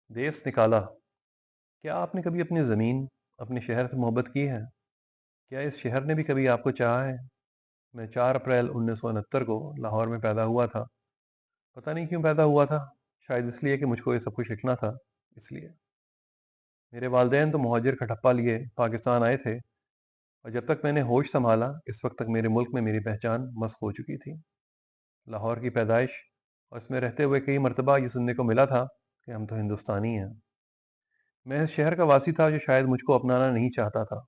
देश निकाला। क्या आपने कभी अपनी ज़मीन, अपने शहर से मोहब्बत की है? क्या इस शहर ने भी कभी आपको चाहा है? मैं 4 अप्रैल 1969 को लाहौर में पैदा हुआ था। पता नहीं क्यों पैदा हुआ था, शायद इसलिए कि मुझको ये सब कुछ लिखना था, इसलिए। मेरे वालिदैन तो मुहाजिर का ठप्पा लिए पाकिस्तान आए थे और जब तक मैंने होश सँभाला, इस वक़्त तक मेरे मुल्क में मेरी पहचान मस्ख़ हो चुकी थी। लाहौर की पैदाइश और इसमें रहते हुए कई मर्तबा ये सुनने को मिला था कि हम तो हिंदुस्तानी हैं। मैं इस शहर का वासी था जो शायद मुझको अपनाना नहीं चाहता था,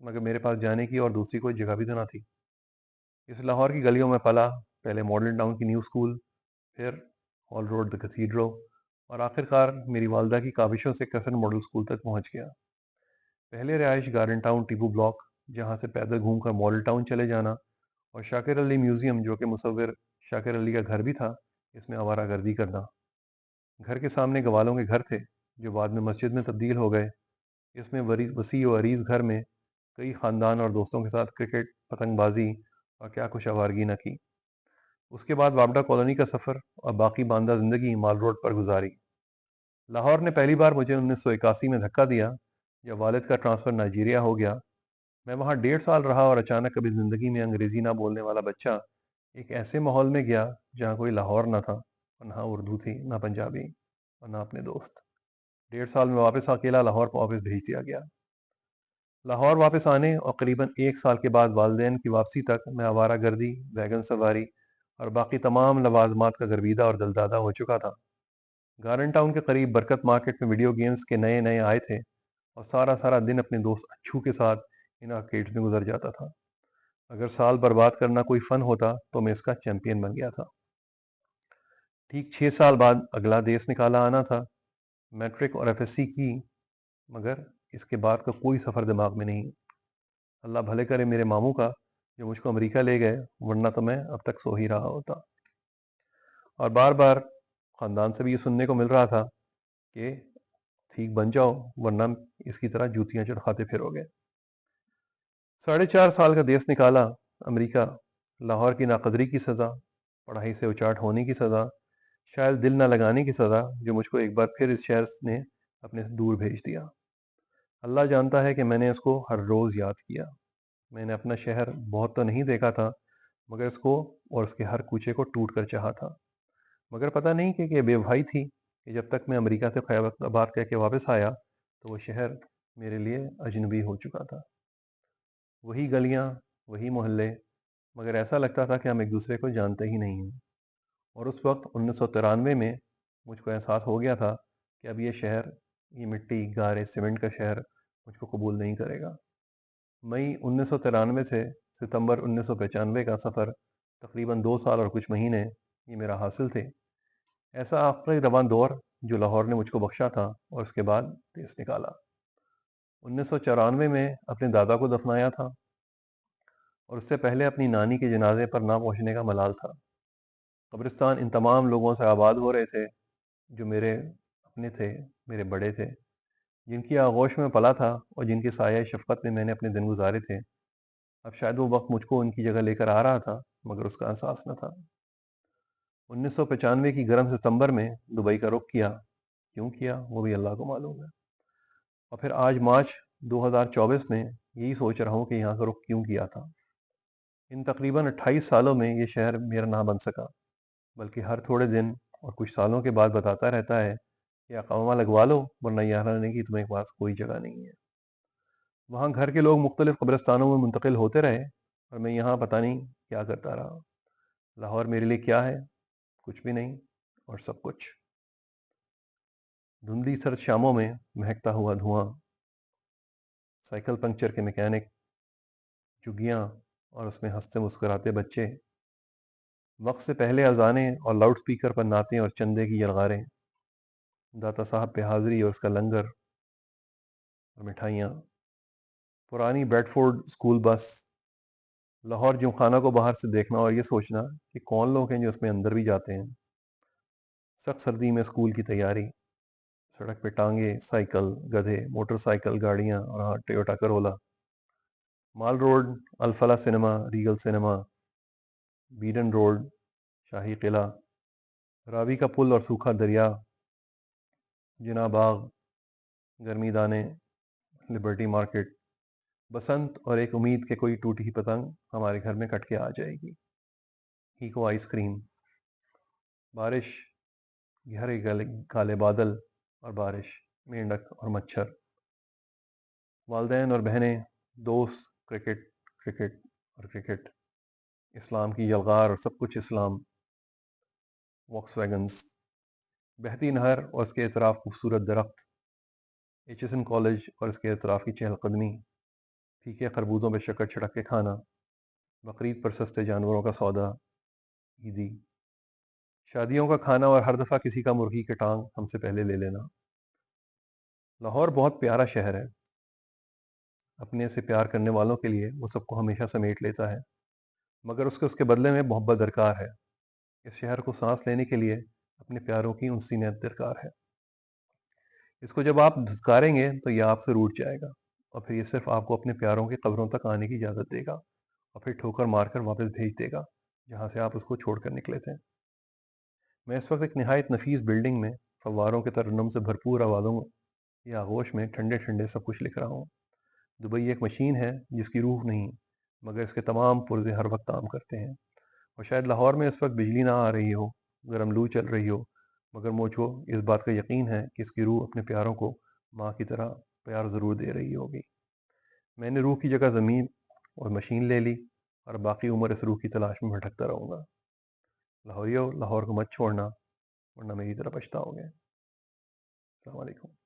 मगर मेरे पास जाने की और दूसरी कोई जगह भी तो ना थी। इस लाहौर की गलियों में पला, पहले मॉडर्न टाउन की न्यू स्कूल, फिर हॉल रोड द कैथीड्रल और आखिरकार मेरी वालदा की काविशों से कसर मॉडल स्कूल तक पहुंच गया। पहले रिहाइश गार्डन टाउन टीबू ब्लॉक, जहां से पैदल घूमकर मॉडल टाउन चले जाना, और शाकिर अली म्यूजियम जो कि मुसव्विर शाकिर अली का घर भी था, इसमें आवारागर्दी करना। घर के सामने गवालों के घर थे जो बाद में मस्जिद में तब्दील हो गए। इसमें वसी व अरीज घर में कई खानदान और दोस्तों के साथ क्रिकेट, पतंगबाजी और क्या कुछ आवारगी न की। उसके बाद वापडा कॉलोनी का सफ़र और बाकी बांदा ज़िंदगी माल रोड पर गुजारी। लाहौर ने पहली बार मुझे 1981 में धक्का दिया जब वालिद का ट्रांसफ़र नाइजीरिया हो गया। मैं वहाँ 1.5 साल रहा और अचानक कभी ज़िंदगी में अंग्रेज़ी ना बोलने वाला बच्चा एक ऐसे माहौल में गया जहाँ कोई लाहौर ना था, और ना उर्दू थी, ना पंजाबी, और ना अपने दोस्त। 1.5 साल में वापस अकेला लाहौर वापस भेज दिया गया। लाहौर वापस आने और करीबन 1 साल के बाद वालदेन की वापसी तक मैं आवारा गर्दी, वैगन सवारी और बाकी तमाम लवाजमात का गर्विदा और दलदादा हो चुका था। गार्डन टाउन के करीब बरकत मार्केट में वीडियो गेम्स के नए नए आए थे और सारा सारा दिन अपने दोस्त अच्छू के साथ इन आर्केड्स में गुजर जाता था। अगर साल बर्बाद करना कोई फन होता तो मैं इसका चैंपियन बन गया था। ठीक 6 साल बाद अगला देश निकाला आना था। मैट्रिक और एफएससी की, मगर इसके बाद का कोई सफ़र दिमाग में नहीं। अल्लाह भले करे मेरे मामू का, जो मुझको अमेरिका ले गए, वरना तो मैं अब तक सो ही रहा होता। और बार बार ख़ानदान से भी ये सुनने को मिल रहा था कि ठीक बन जाओ, वरना इसकी तरह जूतियां चटखाते फिरोगे। 4.5 साल का देश निकाला अमेरिका, लाहौर की नाकदरी की सज़ा, पढ़ाई से उचाट होने की सज़ा, शायद दिल न लगाने की सज़ा, जो मुझको एक बार फिर इस शहर ने अपने से दूर भेज दिया। अल्लाह जानता है कि मैंने इसको हर रोज़ याद किया। मैंने अपना शहर बहुत तो नहीं देखा था, मगर इसको और उसके हर कूचे को टूट कर चाहा था। मगर पता नहीं कि बेवफाई थी कि जब तक मैं अमेरिका से खैबराबाद कह के वापस आया तो वो शहर मेरे लिए अजनबी हो चुका था। वही गलियां, वही मोहल्ले, मगर ऐसा लगता था कि हम एक दूसरे को जानते ही नहीं हैं। और उस वक्त 1993 में मुझको एहसास हो गया था कि अब ये शहर, ये मिट्टी, गारे, सीमेंट का शहर मुझको कबूल नहीं करेगा। मई 1993 से सितंबर 1995 का सफ़र, तकरीबन 2 साल और कुछ महीने, ये मेरा हासिल थे। ऐसा आखिरी रवां दौर जो लाहौर ने मुझको बख्शा था, और उसके बाद देश निकाला। 1994 में अपने दादा को दफनाया था, और उससे पहले अपनी नानी के जनाजे पर ना पहुंचने का मलाल था। कब्रिस्तान इन तमाम लोगों से आबाद हो रहे थे जो मेरे अपने थे, मेरे बड़े थे, जिनकी आगोश में पला था और जिनकी साया शफकत में मैंने अपने दिन गुजारे थे। अब शायद वो वक्त मुझको उनकी जगह लेकर आ रहा था, मगर उसका एहसास न था। 1995 की गर्म सितंबर में दुबई का रुख किया। क्यों किया वो भी अल्लाह को मालूम है। और फिर आज मार्च 2024 में यही सोच रहा हूँ कि यहाँ का रुख क्यों किया था। इन तकरीबन 28 सालों में ये शहर मेरा ना बन सका, बल्कि हर थोड़े दिन और कुछ सालों के बाद बताता रहता है कि अकामा लगवा लो, वरना यहाँ रहने की तुम्हें पास कोई जगह नहीं है। वहाँ घर के लोग मुख्तलिफ कब्रिस्तानों में मुंतकिल होते रहे, और मैं यहाँ पता नहीं क्या करता रहा। लाहौर मेरे लिए क्या है? कुछ भी नहीं, और सब कुछ। धुंधली सर्द शामों में महकता हुआ धुआं, साइकिल पंक्चर के मैकेनिक, झुग्गियाँ और उसमें हंसते मुस्कुराते बच्चे, वक्त से पहले अजानें और लाउड स्पीकर पर नातें और चंदे की यलगारें, दाता साहब पे हाजिरी और उसका लंगर और मिठाइयाँ, पुरानी Bradford school bus, Lahore Gymkhana को बाहर से देखना और ये सोचना कि कौन लोग हैं जो उसमें अंदर भी जाते हैं। सख्त सर्दी में स्कूल की तैयारी, सड़क पे टांगे, साइकिल, गधे, मोटरसाइकिल, गाड़ियाँ और हाँ, Toyota Corolla. Mall Road, Alfalah cinema, Regal cinema, Beadon Road, शाही किला, रावी का पुल और सूखा दरिया, जिना बाग, गर्मी दाने, लिबर्टी मार्केट, बसंत और एक उम्मीद के कोई टूटी ही पतंग हमारे घर में कट के आ जाएगी। हीको आइसक्रीम, बारिश, गहरे काले बादल और बारिश, मेंढक और मच्छर, वालदैन और बहनें, दोस्त, क्रिकेट, क्रिकेट और क्रिकेट, इस्लाम की यलगार और सब कुछ इस्लाम, वॉक्सवैगन्स, बहती नहर और उसके अतराफ खूबसूरत दरख्त, एचएसएन कॉलेज और इसके अतराफ की चहलकदमी, फीके खरबूजों पर शक्कर छिड़क के खाना, बकरीद पर सस्ते जानवरों का सौदा, ईदी, शादियों का खाना और हर दफ़ा किसी का मुर्गी के टांग हमसे पहले ले लेना। लाहौर बहुत प्यारा शहर है। अपने से प्यार करने वालों के लिए वो सबको हमेशा समेट लेता है, मगर उसके बदले में मोहब्बत दरकार है। इस शहर को सांस लेने के लिए अपने प्यारों की उनसीयत दरकार है। इसको जब आप धुतकारेंगे तो यह आपसे रूठ जाएगा और फिर ये सिर्फ आपको अपने प्यारों की कब्रों तक आने की इजाज़त देगा और फिर ठोकर मारकर वापस भेज देगा जहाँ से आप उसको छोड़कर निकले थे। मैं इस वक्त एक नहायत नफीस बिल्डिंग में फव्वारों के तरन्नुम से भरपूर आवाज़ों या आगोश में ठंडे ठंडे सब कुछ लिख रहा हूँ। दुबई एक मशीन है जिसकी रूह नहीं, मगर इसके तमाम पुर्जे हर वक्त काम करते हैं। और शायद लाहौर में इस वक्त बिजली ना आ रही हो, गर्म लू चल रही हो, मगर मुझको इस बात का यकीन है कि इसकी रूह अपने प्यारों को माँ की तरह प्यार ज़रूर दे रही होगी। मैंने रूह की जगह ज़मीन और मशीन ले ली और बाकी उम्र इस रूह की तलाश में भटकता रहूँगा। लाहौरियो, लाहौर को मत छोड़ना, वरना मेरी तरह पछताओगे। अस्सलाम वालेकुम।